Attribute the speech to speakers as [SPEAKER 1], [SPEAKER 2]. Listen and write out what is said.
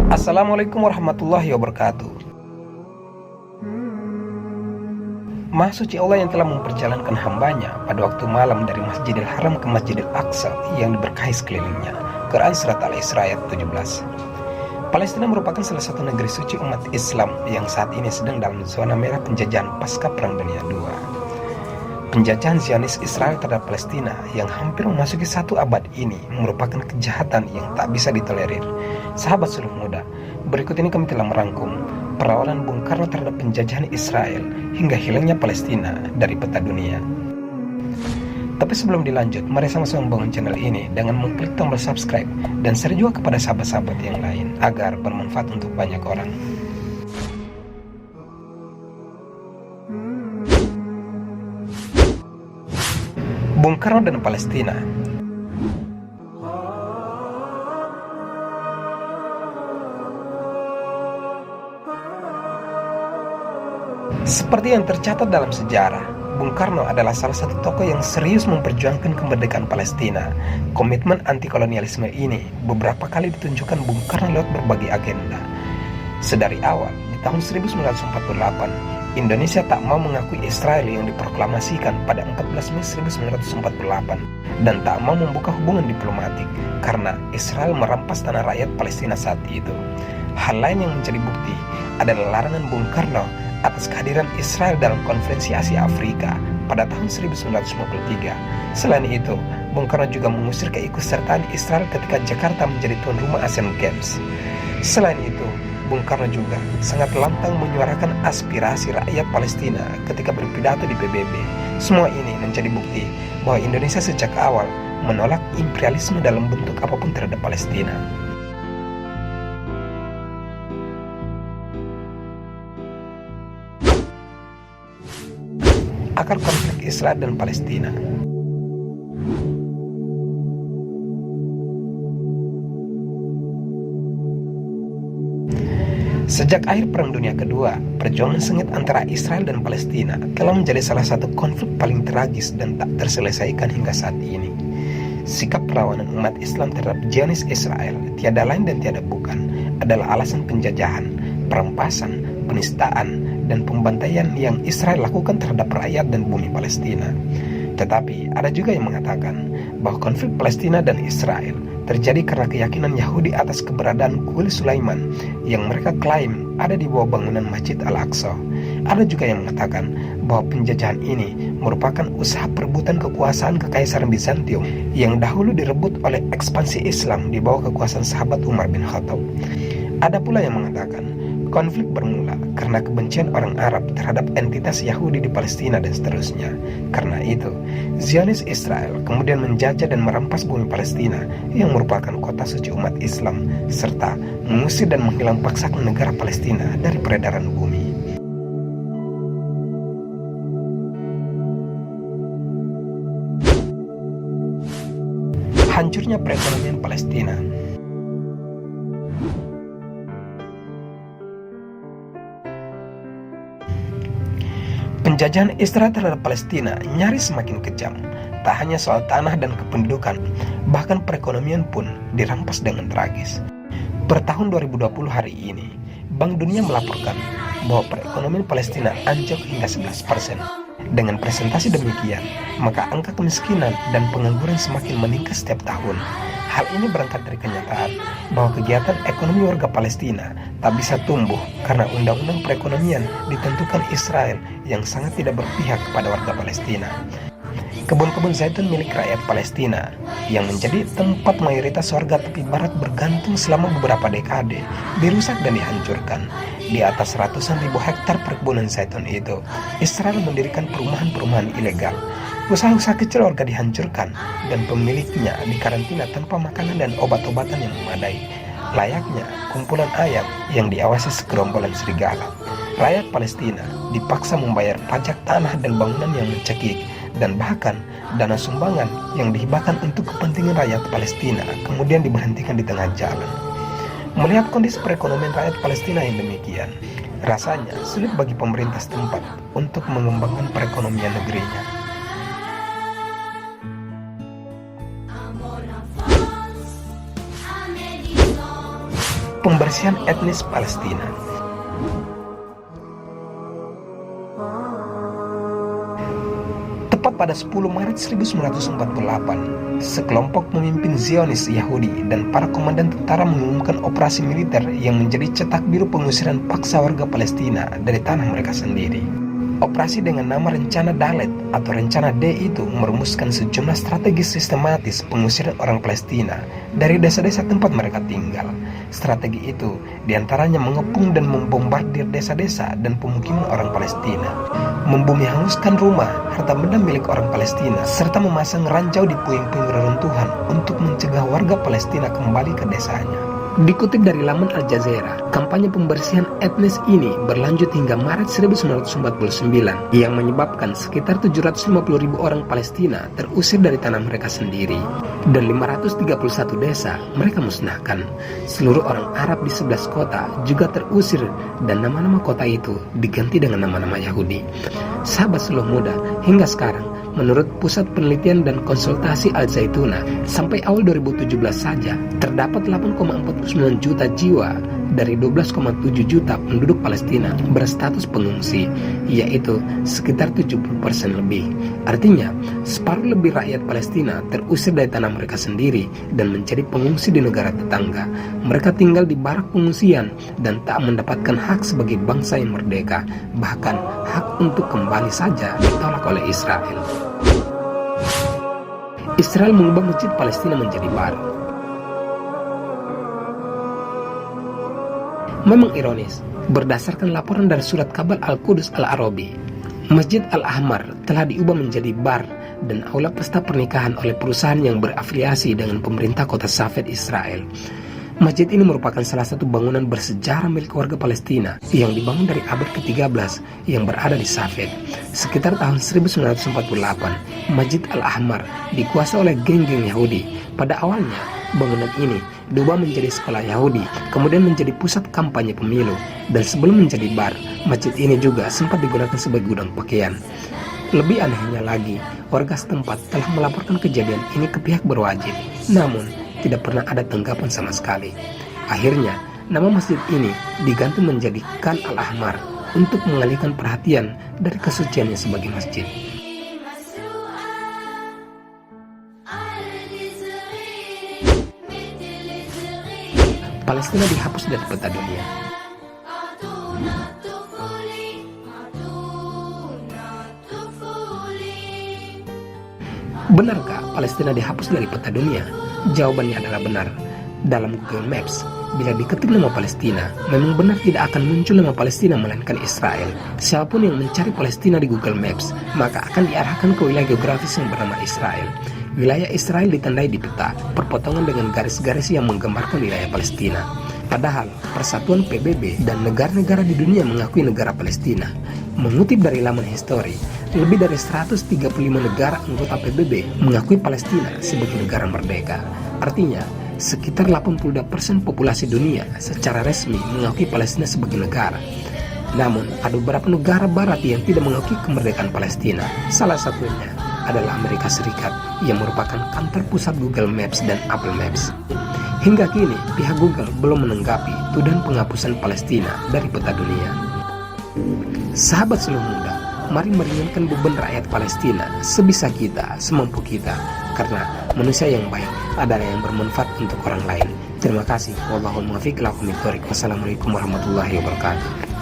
[SPEAKER 1] Assalamualaikum warahmatullahi wabarakatuh. Maha suci Allah yang telah memperjalankan hambanya pada waktu malam dari Masjidil Haram ke Masjidil Aqsa yang diberkahi sekelilingnya. Quran Surat Al-Isra ayat 17. Palestina merupakan salah satu negeri suci umat Islam yang saat ini sedang dalam zona merah penjajahan pasca Perang Dunia II. Penjajahan Zionis Israel terhadap Palestina yang hampir memasuki 1 abad ini merupakan kejahatan yang tak bisa ditolerir. Sahabat seluruh muda, berikut ini kami telah merangkum perlawanan Bung Karno terhadap penjajahan Israel hingga hilangnya Palestina dari peta dunia. Tapi sebelum dilanjut, mari sama-sama membangun channel ini dengan mengklik tombol subscribe dan share juga kepada sahabat-sahabat yang lain agar bermanfaat untuk banyak orang. Bung Karno dan Palestina. Seperti yang tercatat dalam sejarah, Bung Karno adalah salah satu tokoh yang serius memperjuangkan kemerdekaan Palestina. Komitmen anti-kolonialisme ini beberapa kali ditunjukkan Bung Karno lewat berbagai agenda. Sedari awal, di tahun 1948, Indonesia tak mau mengakui Israel yang diproklamasikan pada 14 Mei 1948 dan tak mau membuka hubungan diplomatik karena Israel merampas tanah rakyat Palestina saat itu. Hal lain yang menjadi bukti adalah larangan Bung Karno atas kehadiran Israel dalam Konferensi Asia Afrika pada tahun 1953. Selain itu, Bung Karno juga mengusir keikutsertaan Israel ketika Jakarta menjadi tuan rumah Asian Games. Selain itu, Bung Karno juga sangat lantang menyuarakan aspirasi rakyat Palestina ketika berpidato di PBB. Semua ini menjadi bukti bahwa Indonesia sejak awal menolak imperialisme dalam bentuk apapun terhadap Palestina. Akar konflik Israel dan Palestina. Sejak akhir Perang Dunia Kedua, perjuangan sengit antara Israel dan Palestina telah menjadi salah satu konflik paling tragis dan tak terselesaikan hingga saat ini. Sikap perlawanan umat Islam terhadap Zionis Israel tiada lain dan tiada bukan adalah alasan penjajahan, perampasan, penistaan, dan pembantaian yang Israel lakukan terhadap rakyat dan bumi Palestina. Tetapi ada juga yang mengatakan bahwa konflik Palestina dan Israel terjadi karena keyakinan Yahudi atas keberadaan kuil Sulaiman yang mereka klaim ada di bawah bangunan Masjid Al-Aqsa. Ada juga yang mengatakan bahwa penjajahan ini merupakan usaha perebutan kekuasaan Kekaisaran Bizantium yang dahulu direbut oleh ekspansi Islam di bawah kekuasaan sahabat Umar bin Khattab. Ada pula yang mengatakan konflik bermula karena kebencian orang Arab terhadap entitas Yahudi di Palestina dan seterusnya. Karena itu, Zionis Israel kemudian menjajah dan merampas bumi Palestina yang merupakan kota suci umat Islam, serta mengusir dan menghilang paksakan negara Palestina dari peredaran bumi. Hancurnya perekonomian Palestina. Penjajahan Israel terhadap Palestina nyaris semakin kejam. Tak hanya soal tanah dan kependudukan, bahkan perekonomian pun dirampas dengan tragis. Per tahun 2020 hari ini, Bank Dunia melaporkan bahwa perekonomian Palestina anjlok hingga 11%. Dengan presentasi demikian, maka angka kemiskinan dan pengangguran semakin meningkat setiap tahun. Hal ini berangkat dari kenyataan bahwa kegiatan ekonomi warga Palestina tak bisa tumbuh karena undang-undang perekonomian ditentukan Israel yang sangat tidak berpihak kepada warga Palestina. Kebun-kebun zaitun milik rakyat Palestina yang menjadi tempat mayoritas warga tepi barat bergantung selama beberapa dekade dirusak dan dihancurkan. Di atas ratusan ribu hektar perkebunan zaitun itu, Israel mendirikan perumahan-perumahan ilegal. Usaha-usaha kecil warga dihancurkan dan pemiliknya dikarantina tanpa makanan dan obat-obatan yang memadai. Layaknya kumpulan ayam yang diawasi segerombolan serigala. Rakyat Palestina dipaksa membayar pajak tanah dan bangunan yang mencekik, dan bahkan dana sumbangan yang dihibahkan untuk kepentingan rakyat Palestina kemudian diberhentikan di tengah jalan. Melihat kondisi perekonomian rakyat Palestina yang demikian, rasanya sulit bagi pemerintah setempat untuk mengembangkan perekonomian negerinya. pembersihan etnis Palestina. Tepat pada 10 Maret 1948, sekelompok pemimpin Zionis Yahudi dan para komandan tentara mengumumkan operasi militer yang menjadi cetak biru pengusiran paksa warga Palestina dari tanah mereka sendiri. Operasi dengan nama Rencana Dalet atau Rencana D itu merumuskan sejumlah strategi sistematis pengusiran orang Palestina dari desa-desa tempat mereka tinggal. Strategi itu diantaranya mengepung dan membombardir desa-desa dan pemukiman orang Palestina, membumi hanguskan rumah, harta benda milik orang Palestina, serta memasang ranjau di puing-puing reruntuhan untuk mencegah warga Palestina kembali ke desanya. Dikutip dari laman Al Jazeera, kampanye pembersihan etnis ini berlanjut hingga Maret 1949 yang menyebabkan sekitar 750.000 orang Palestina terusir dari tanah mereka sendiri dan 531 desa mereka musnahkan. Seluruh orang Arab di 11 kota juga terusir dan nama-nama kota itu diganti dengan nama-nama Yahudi. Sahabat Suluh Muda, hingga sekarang menurut Pusat Penelitian dan Konsultasi Al-Zaituna, sampai awal 2017 saja terdapat 8,49 juta jiwa dari 12,7 juta penduduk Palestina berstatus pengungsi, yaitu sekitar 70% lebih. Artinya, separuh lebih rakyat Palestina terusir dari tanah mereka sendiri dan menjadi pengungsi di negara tetangga. Mereka tinggal di barak pengungsian dan tak mendapatkan hak sebagai bangsa yang merdeka, bahkan hak untuk kembali saja ditolak oleh Israel. Israel mengubah Masjid Palestina menjadi bar. Memang ironis, berdasarkan laporan dari surat kabar Al-Qudus Al-Arabi, Masjid Al-Ahmar telah diubah menjadi bar dan aula pesta pernikahan oleh perusahaan yang berafiliasi dengan pemerintah kota Safed, Israel. Masjid ini merupakan salah satu bangunan bersejarah milik warga Palestina yang dibangun dari abad ke-13 yang berada di Safed. Sekitar tahun 1948, Masjid Al-Ahmar dikuasai oleh geng-geng Yahudi. Pada awalnya, bangunan ini diubah menjadi sekolah Yahudi, kemudian menjadi pusat kampanye pemilu, dan sebelum menjadi bar, masjid ini juga sempat digunakan sebagai gudang pakaian. Lebih anehnya lagi, warga setempat telah melaporkan kejadian ini ke pihak berwajib, namun tidak pernah ada tanggapan sama sekali. Akhirnya, nama masjid ini diganti menjadi Khan Al-Ahmar untuk mengalihkan perhatian dari kesuciannya sebagai masjid. Palestina dihapus dari peta dunia. Benarkah Palestina dihapus dari peta dunia? Jawabannya adalah benar. Dalam Google Maps, bila diketik nama Palestina, memang benar tidak akan muncul nama Palestina melainkan Israel. Siapapun yang mencari Palestina di Google Maps, maka akan diarahkan ke wilayah geografis yang bernama Israel. Wilayah Israel ditandai di peta, perpotongan dengan garis-garis yang menggambarkan wilayah Palestina. Padahal, Persatuan PBB dan negara-negara di dunia mengakui negara Palestina. Mengutip dari laman History, lebih dari 135 negara anggota PBB mengakui Palestina sebagai negara merdeka. Artinya, sekitar 82% populasi dunia secara resmi mengakui Palestina sebagai negara. Namun, ada beberapa negara barat yang tidak mengakui kemerdekaan Palestina. Salah satunya adalah Amerika Serikat yang merupakan kantor pusat Google Maps dan Apple Maps. Hingga kini, pihak Google belum menanggapi tuduhan penghapusan Palestina dari peta dunia. Sahabat Suluh Muda, mari meringankan beban rakyat Palestina sebisa kita, semampu kita, karena manusia yang baik adalah yang bermanfaat untuk orang lain. Terima kasih. Wallahul muwaffiq ila aqwamit thoriq. Wassalamualaikum warahmatullahi wabarakatuh.